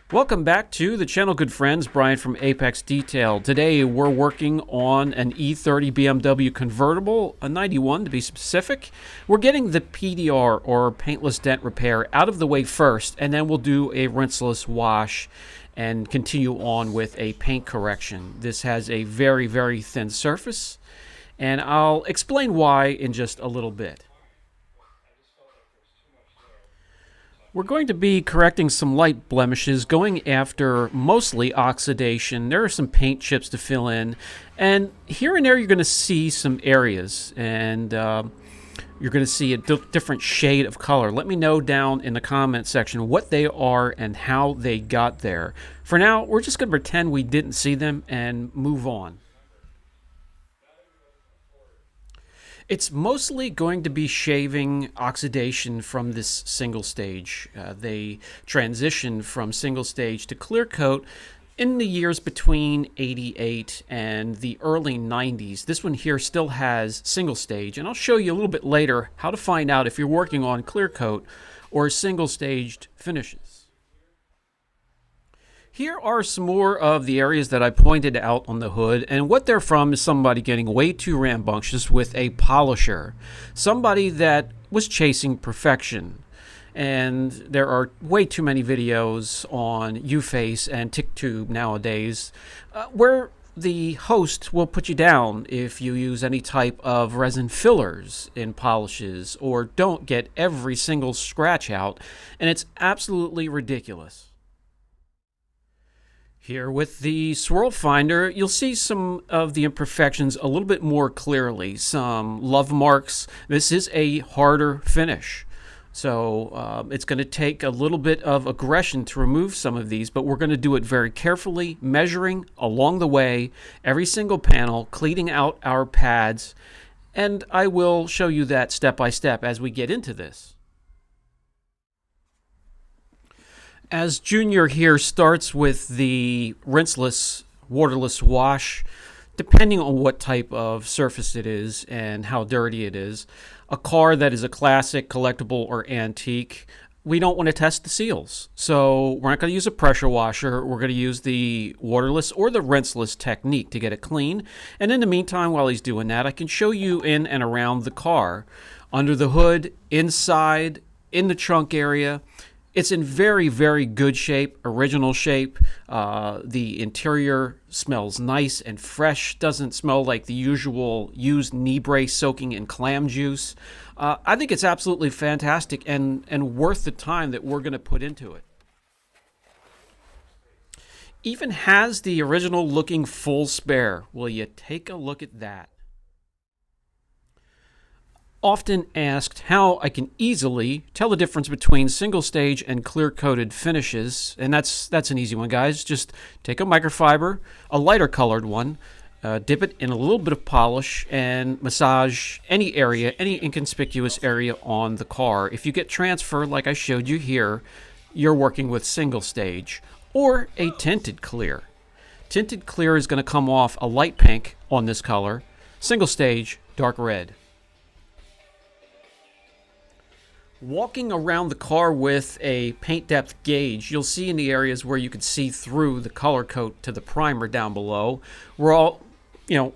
Welcome back to the channel, good friends. Brian from Apex Detail. Today we're working on an E30 BMW Convertible, a 91 to be specific. We're getting the PDR, or paintless dent repair, out of the way first, and then we'll do a rinseless wash and continue on with a paint correction. This has a very, very thin surface, and I'll explain why in just a little bit. We're going to be correcting some light blemishes, going after mostly oxidation. There are some paint chips to fill in, and here and there you're going to see some areas, and you're going to see a different shade of color. Let me know down in the comment section what they are and how they got there. For now, we're just going to pretend we didn't see them and move on. It's mostly going to be shaving oxidation from this single stage. They transitioned from single stage to clear coat in the years between 88 and the early 90s. This one here still has single stage, and I'll show you a little bit later how to find out if you're working on clear coat or single staged finishes. Here are some more of the areas that I pointed out on the hood, and what they're from is somebody getting way too rambunctious with a polisher. Somebody that was chasing perfection. And there are way too many videos on UFace and TikTok nowadays where the host will put you down if you use any type of resin fillers in polishes or don't get every single scratch out, and it's absolutely ridiculous. Here with the swirl finder, you'll see some of the imperfections a little bit more clearly. Some love marks. This is a harder finish, so it's going to take a little bit of aggression to remove some of these, but we're going to do it very carefully, measuring along the way, every single panel, cleaning out our pads, and I will show you that step by step as we get into this. As Junior here starts with the rinseless, waterless wash, depending on what type of surface it is and how dirty it is, a car that is a classic, collectible, or antique, we don't want to test the seals. So we're not going to use a pressure washer. We're going to use the waterless or the rinseless technique to get it clean. And in the meantime, while he's doing that, I can show you in and around the car, under the hood, inside, in the trunk area. It's in very, very good shape, original shape. The interior smells nice and fresh. Doesn't smell like the usual used knee brace soaking in clam juice. I think it's absolutely fantastic and worth the time that we're going to put into it. Even has the original looking full spare. Will you take a look at that? Often asked how I can easily tell the difference between single stage and clear coated finishes, and that's an easy one, guys. Just take a microfiber, a lighter colored one, dip it in a little bit of polish, and massage any area, any inconspicuous area on the car. If you get transfer like I showed you here, you're working with single stage or a tinted clear. Tinted clear is going to come off a light pink on this color, single stage dark red. Walking around the car with a paint depth gauge, you'll see in the areas where you can see through the color coat to the primer down below, we're all,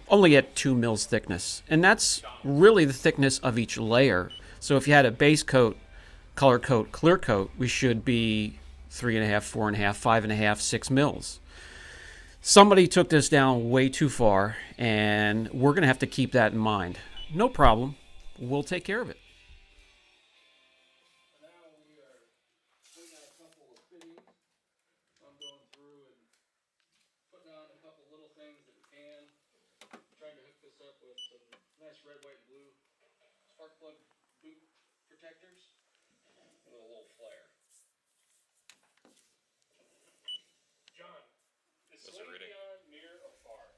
only at 2 mils thickness. And that's really the thickness of each layer. So if you had a base coat, color coat, clear coat, we should be 3.5, 4.5, 5.5, 6 mils. Somebody took this down way too far, and we're going to have to keep that in mind. No problem. We'll take care of it. Red, white, blue spark plug boot protectors with a little flare. John, is swing beyond near or far?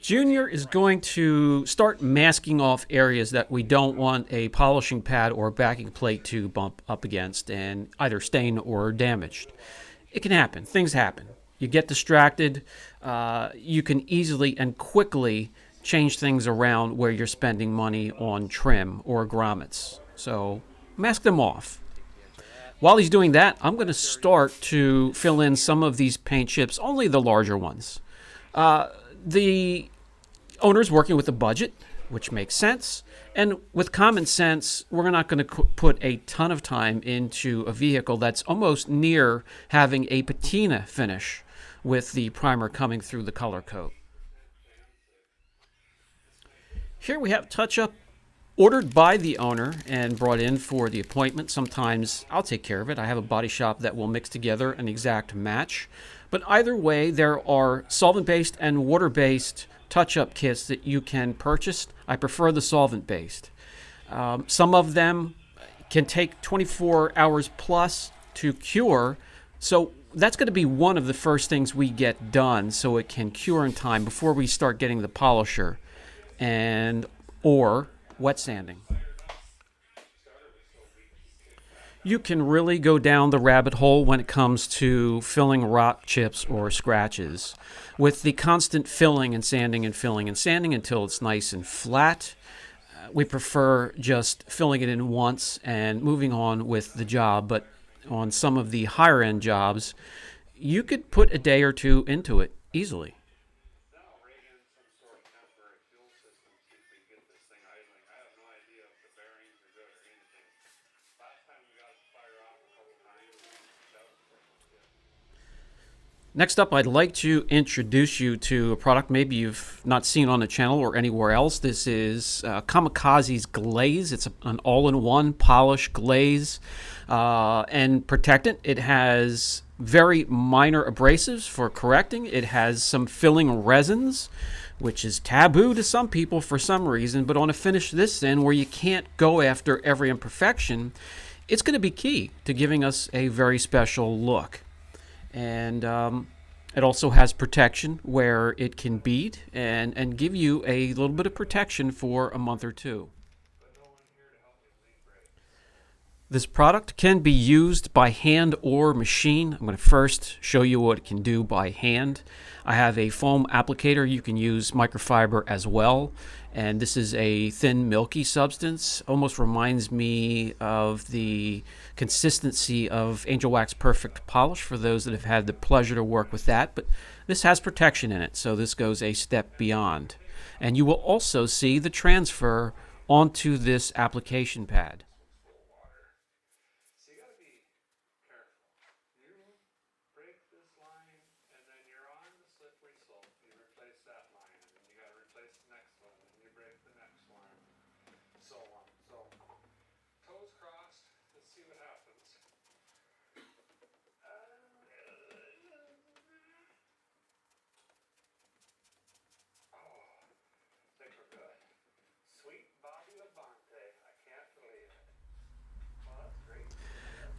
Junior is going to start masking off areas that we don't want a polishing pad or backing plate to bump up against and either stain or damaged. It can happen. Things happen. You get distracted. You can easily and quickly change things around where you're spending money on trim or grommets. So mask them off. While he's doing that, I'm going to start to fill in some of these paint chips, only the larger ones. The owner's working with a budget, which makes sense. And with common sense, we're not going to put a ton of time into a vehicle that's almost near having a patina finish with the primer coming through the color coat. Here we have touch-up ordered by the owner and brought in for the appointment. Sometimes I'll take care of it. I have a body shop that will mix together an exact match. But either way, there are solvent-based and water-based touch-up kits that you can purchase. I prefer the solvent-based. Some of them can take 24 hours plus to cure. So that's going to be one of the first things we get done so it can cure in time before we start getting the polisher and or wet sanding. You can really go down the rabbit hole when it comes to filling rock chips or scratches. With the constant filling and sanding until it's nice and flat, we prefer just filling it in once and moving on with the job. But on some of the higher end jobs, you could put a day or two into it easily. Next up, I'd like to introduce you to a product maybe you've not seen on the channel or anywhere else. This is Kamikaze's Glaze. It's an all-in-one polish glaze and protectant. It has very minor abrasives for correcting. It has some filling resins, which is taboo to some people for some reason, but on a finish this thin where you can't go after every imperfection, it's going to be key to giving us a very special look. And it also has protection where it can bead and give you a little bit of protection for a month or two. This product can be used by hand or machine. I'm going to first show you what it can do by hand. I have a foam applicator. You can use microfiber as well. And this is a thin, milky substance. Almost reminds me of the consistency of Angel Wax Perfect Polish for those that have had the pleasure to work with that. But this has protection in it, so this goes a step beyond. And you will also see the transfer onto this application pad.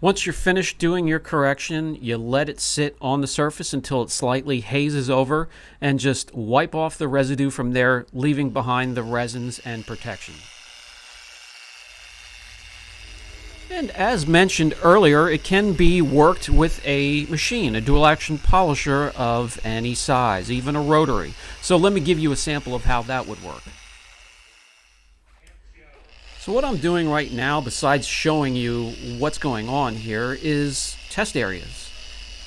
Once you're finished doing your correction, you let it sit on the surface until it slightly hazes over and just wipe off the residue from there, leaving behind the resins and protection. And as mentioned earlier, it can be worked with a machine, a dual action polisher of any size, even a rotary. So let me give you a sample of how that would work. So what I'm doing right now, besides showing you what's going on here, is test areas.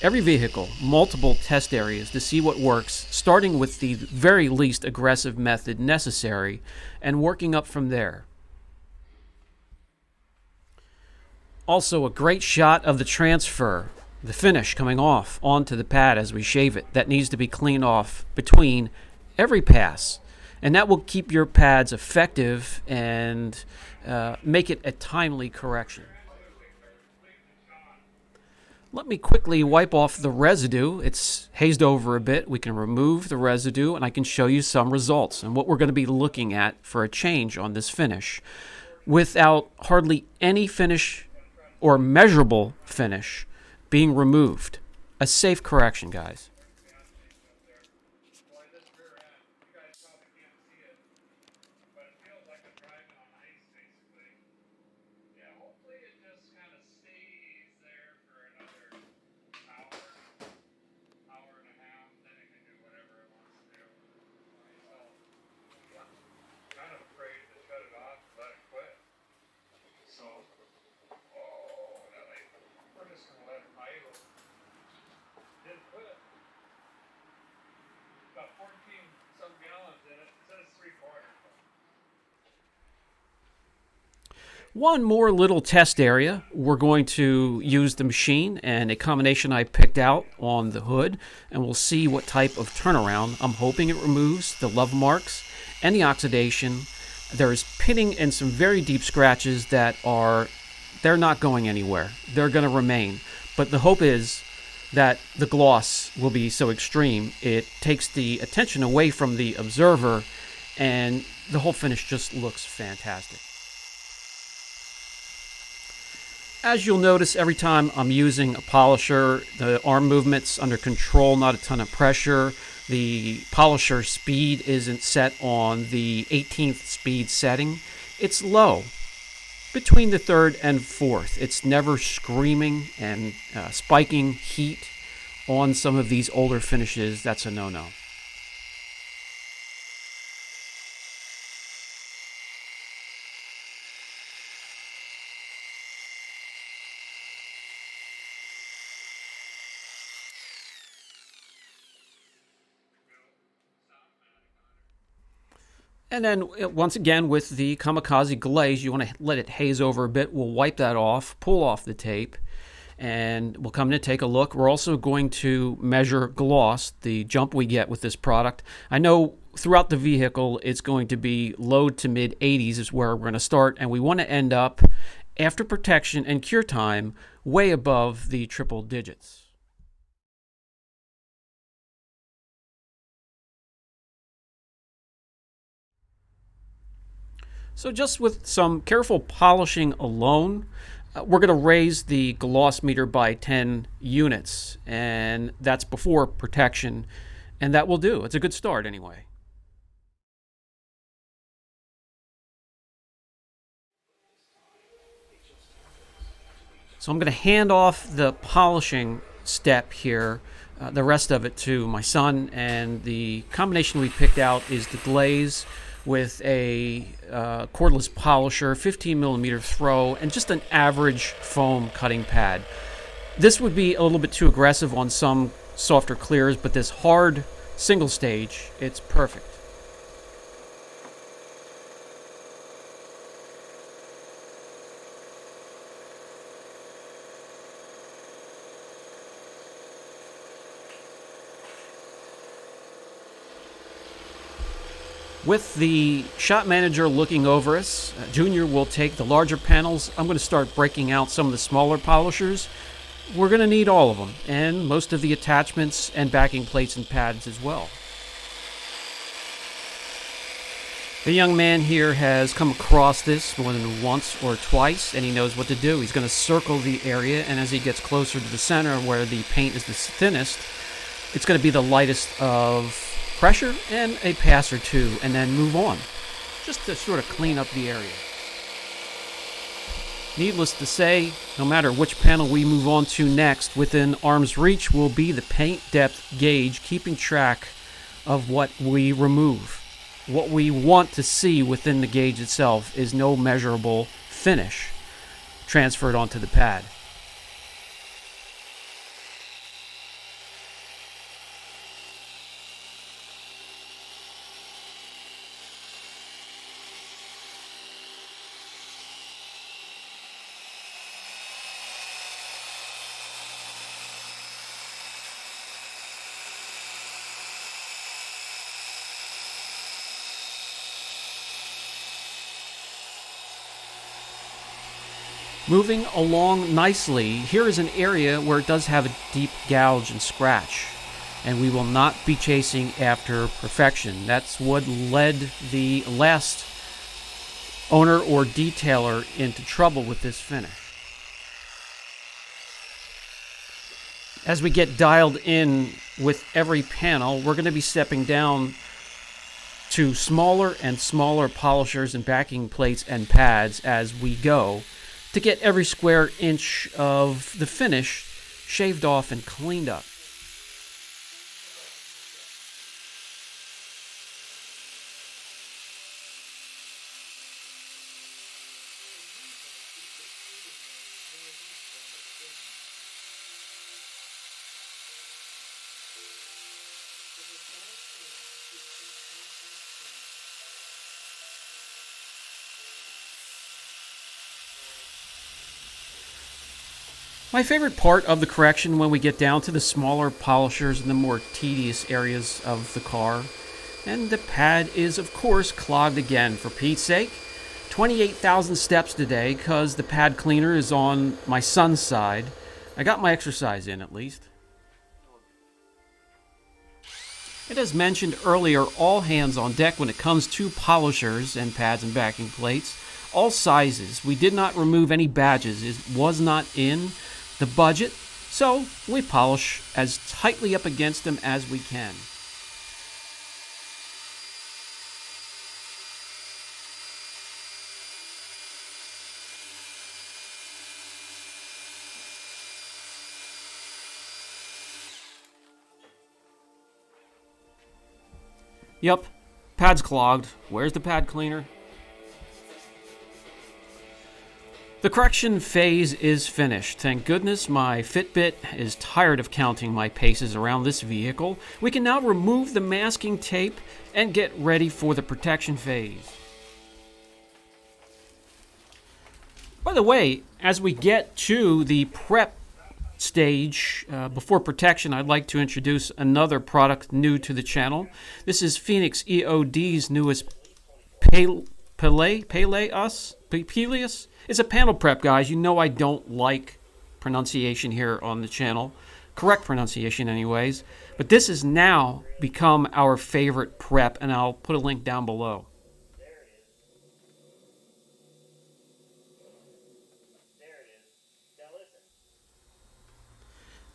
Every vehicle, multiple test areas to see what works, starting with the very least aggressive method necessary and working up from there. Also, a great shot of the transfer, the finish coming off onto the pad as we shave it. That needs to be cleaned off between every pass. And that will keep your pads effective and make it a timely correction. Let me quickly wipe off the residue. It's hazed over a bit. We can remove the residue and I can show you some results and what we're going to be looking at for a change on this finish. Without hardly any finish or measurable finish being removed. A safe correction, guys. One more little test area. We're going to use the machine and a combination I picked out on the hood, and we'll see what type of turnaround. I'm hoping it removes the love marks and the oxidation. There's pitting and some very deep scratches they're not going anywhere. They're going to remain. But the hope is that the gloss will be so extreme it takes the attention away from the observer, and the whole finish just looks fantastic. As you'll notice, every time I'm using a polisher, the arm movement's under control, not a ton of pressure. The polisher speed isn't set on the 18th speed setting. It's low, between the 3rd and 4th. It's never screaming and spiking heat. On some of these older finishes, that's a no-no. And then once again with the Kamikaze glaze, you want to let it haze over a bit. We'll wipe that off, pull off the tape, and we'll come in and take a look. We're also going to measure gloss, the jump we get with this product. I know throughout the vehicle it's going to be low to mid 80s is where we're going to start, and we want to end up, after protection and cure time, way above the triple digits. So just with some careful polishing alone, we're going to raise the gloss meter by 10 units, and that's before protection, and that will do. It's a good start anyway. So I'm going to hand off the polishing step here, the rest of it to my son, and the combination we picked out is the glaze with a cordless polisher, 15 millimeter throw, and just an average foam cutting pad. This would be a little bit too aggressive on some softer clears, but this hard single stage, it's perfect. With the shop manager looking over us, Junior will take the larger panels. I'm going to start breaking out some of the smaller polishers. We're going to need all of them, and most of the attachments and backing plates and pads as well. The young man here has come across this more than once or twice, and he knows what to do. He's going to circle the area, and as he gets closer to the center where the paint is the thinnest, it's going to be the lightest of pressure and a pass or two, and then move on, just to sort of clean up the area. Needless to say, no matter which panel we move on to next, within arm's reach will be the paint depth gauge, keeping track of what we remove. What we want to see within the gauge itself is no measurable finish transferred onto the pad. Moving along nicely, here is an area where it does have a deep gouge and scratch, and we will not be chasing after perfection. That's what led the last owner or detailer into trouble with this finish. As we get dialed in with every panel, we're going to be stepping down to smaller and smaller polishers and backing plates and pads as we go, to get every square inch of the finish shaved off and cleaned up. My favorite part of the correction when we get down to the smaller polishers and the more tedious areas of the car. And the pad is, of course, clogged again, for Pete's sake. 28,000 steps today because the pad cleaner is on my son's side. I got my exercise in, at least. And as mentioned earlier, all hands on deck when it comes to polishers and pads and backing plates. All sizes. We did not remove any badges. It was not in the budget, so we polish as tightly up against them as we can. Yup, pad's clogged. Where's the pad cleaner? The correction phase is finished. Thank goodness my Fitbit is tired of counting my paces around this vehicle. We can now remove the masking tape and get ready for the protection phase. By the way, as we get to the prep stage before protection, I'd like to introduce another product new to the channel. This is Phoenix EOD's newest Peleus. It's a panel prep, guys. You know I don't like pronunciation here on the channel. Correct pronunciation anyways. But this has now become our favorite prep, and I'll put a link down below.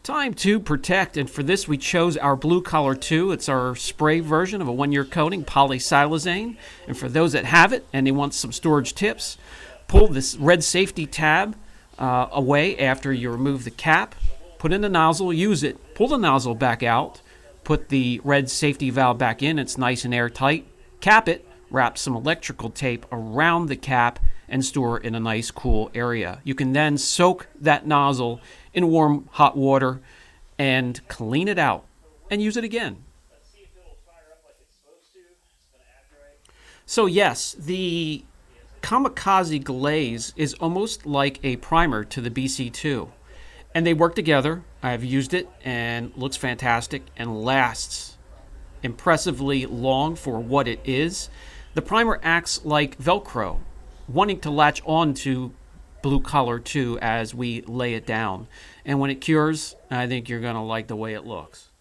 Time to protect, and for this we chose our Blue Collar 2. It's our spray version of a 1-year coating, polysilazane. And for those that have it and they want some storage tips, pull this red safety tab away after you remove the cap, put in the nozzle, use it, pull the nozzle back out, put the red safety valve back in, it's nice and airtight, cap it, wrap some electrical tape around the cap, and store in a nice cool area. You can then soak that nozzle in warm hot water and clean it out and use it again. So yes, the Kamikaze glaze is almost like a primer to the BC2, and they work together. I've used it and looks fantastic and lasts impressively long for what it is. The primer acts like Velcro, wanting to latch on to Blue Collar 2 as we lay it down, and when it cures, I think you're gonna like the way it looks.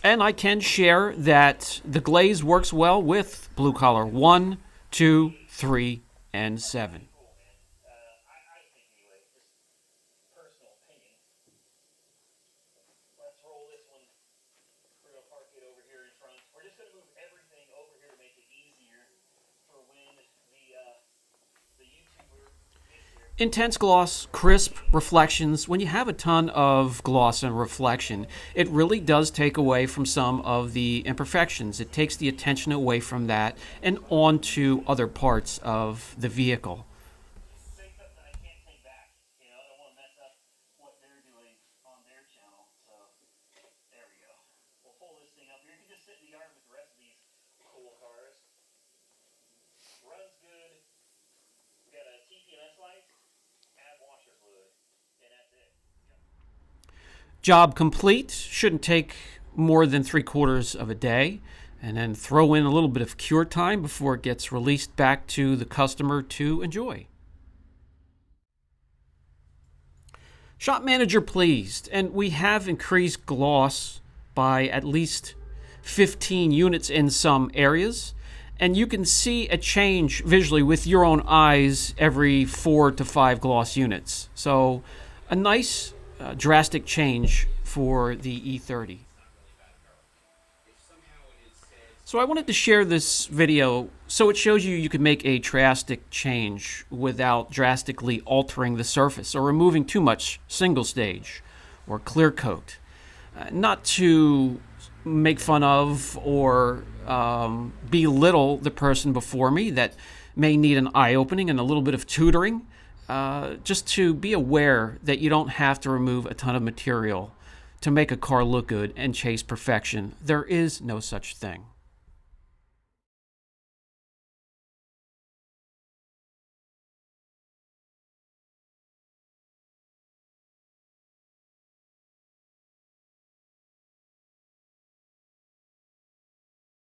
And I can share that the glaze works well with Blue Collar 1, 2, 3, and 7. Intense gloss, crisp reflections. When you have a ton of gloss and reflection, it really does take away from some of the imperfections. It takes the attention away from that and onto other parts of the vehicle. Job complete. Shouldn't take more than 3/4 of a day, and then throw in a little bit of cure time before it gets released back to the customer to enjoy. Shop manager pleased, and we have increased gloss by at least 15 units in some areas, and you can see a change visually with your own eyes every 4 to 5 gloss units. So a nice drastic change for the E30. So I wanted to share this video so it shows you can make a drastic change without drastically altering the surface or removing too much single stage or clear coat. Not to make fun of or belittle the person before me that may need an eye-opening and a little bit of tutoring. just to be aware that you don't have to remove a ton of material to make a car look good and chase perfection. There is no such thing.